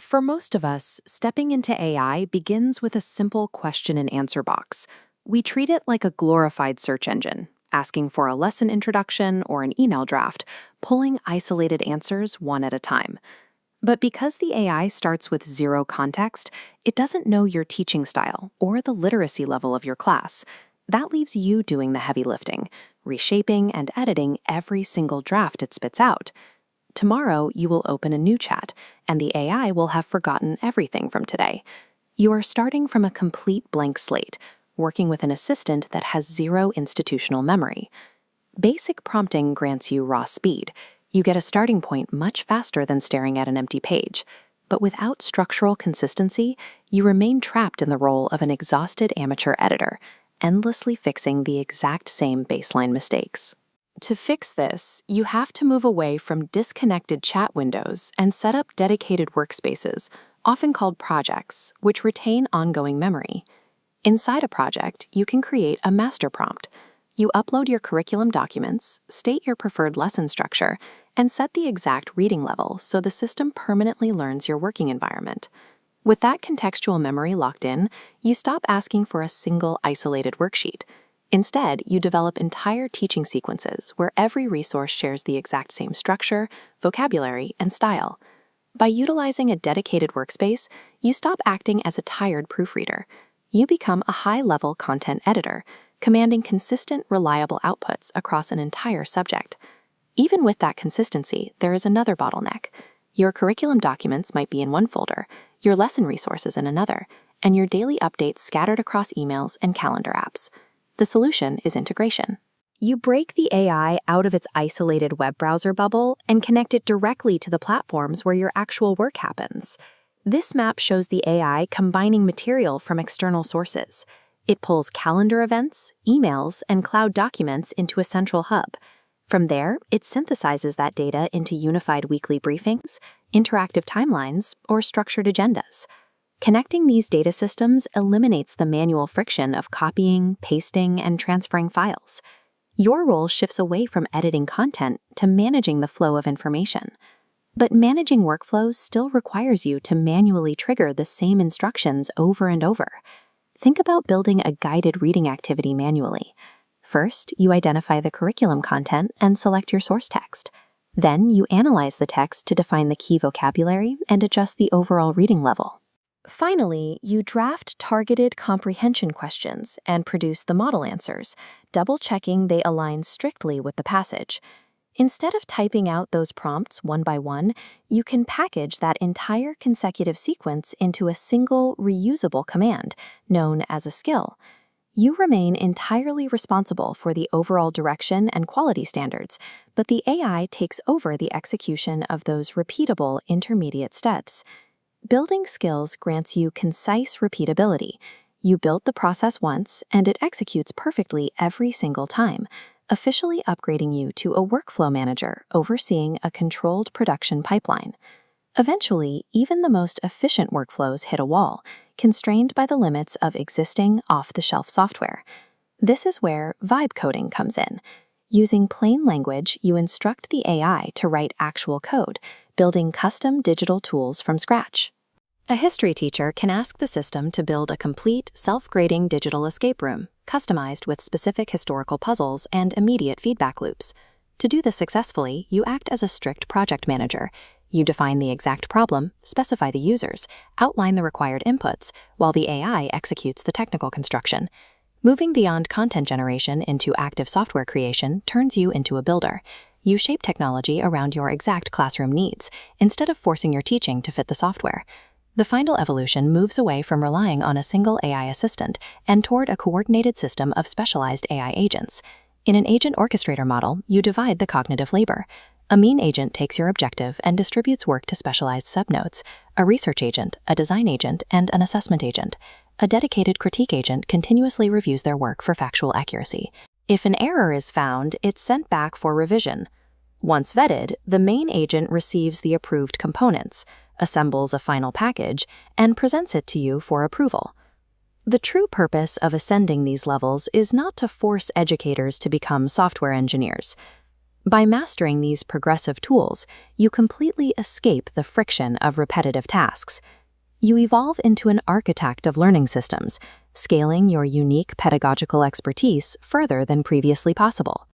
For most of us, stepping into AI begins with a simple question and answer box. We treat it like a glorified search engine, asking for a lesson introduction or an email draft, pulling isolated answers one at a time. But because the AI starts with zero context, it doesn't know your teaching style or the literacy level of your class. That leaves you doing the heavy lifting, reshaping and editing every single draft it spits out. Tomorrow, you will open a new chat, and the AI will have forgotten everything from today. You are starting from a complete blank slate, working with an assistant that has zero institutional memory. Basic prompting grants you raw speed. You get a starting point much faster than staring at an empty page. But without structural consistency, you remain trapped in the role of an exhausted amateur editor, endlessly fixing the exact same baseline mistakes. To fix this, you have to move away from disconnected chat windows and set up dedicated workspaces, often called projects, which retain ongoing memory. Inside a project, you can create a master prompt. You upload your curriculum documents, state your preferred lesson structure, and set the exact reading level so the system permanently learns your working environment. With that contextual memory locked in, you stop asking for a single isolated worksheet. Instead, you develop entire teaching sequences where every resource shares the exact same structure, vocabulary, and style. By utilizing a dedicated workspace, you stop acting as a tired proofreader. You become a high-level content editor, commanding consistent, reliable outputs across an entire subject. Even with that consistency, there is another bottleneck. Your curriculum documents might be in one folder, your lesson resources in another, and your daily updates scattered across emails and calendar apps. The solution is integration. You break the AI out of its isolated web browser bubble and connect it directly to the platforms where your actual work happens. This map shows the AI combining material from external sources. It pulls calendar events, emails, and cloud documents into a central hub. From there, it synthesizes that data into unified weekly briefings, interactive timelines, or structured agendas. Connecting these data systems eliminates the manual friction of copying, pasting, and transferring files. Your role shifts away from editing content to managing the flow of information. But managing workflows still requires you to manually trigger the same instructions over and over. Think about building a guided reading activity manually. First, you identify the curriculum content and select your source text. Then, you analyze the text to define the key vocabulary and adjust the overall reading level. Finally, you draft targeted comprehension questions and produce the model answers, double-checking they align strictly with the passage. Instead of typing out those prompts one by one, you can package that entire consecutive sequence into a single, reusable command, known as a skill. You remain entirely responsible for the overall direction and quality standards, but the AI takes over the execution of those repeatable intermediate steps. Building skills grants you concise repeatability. You build the process once, and it executes perfectly every single time, officially upgrading you to a workflow manager overseeing a controlled production pipeline. Eventually, even the most efficient workflows hit a wall, constrained by the limits of existing off-the-shelf software. This is where vibe coding comes in. Using plain language, you instruct the AI to write actual code, building custom digital tools from scratch. A history teacher can ask the system to build a complete, self-grading digital escape room, customized with specific historical puzzles and immediate feedback loops. To do this successfully, you act as a strict project manager. You define the exact problem, specify the users, outline the required inputs, while the AI executes the technical construction. Moving beyond content generation into active software creation turns you into a builder. You shape technology around your exact classroom needs, instead of forcing your teaching to fit the software. The final evolution moves away from relying on a single AI assistant and toward a coordinated system of specialized AI agents. In an agent orchestrator model, you divide the cognitive labor. A mean agent takes your objective and distributes work to specialized subnodes: a research agent, a design agent, and an assessment agent. A dedicated critique agent continuously reviews their work for factual accuracy. If an error is found, it's sent back for revision. Once vetted, the main agent receives the approved components, assembles a final package, and presents it to you for approval. The true purpose of ascending these levels is not to force educators to become software engineers, By mastering these progressive tools, you completely escape the friction of repetitive tasks. You evolve into an architect of learning systems, scaling your unique pedagogical expertise further than previously possible.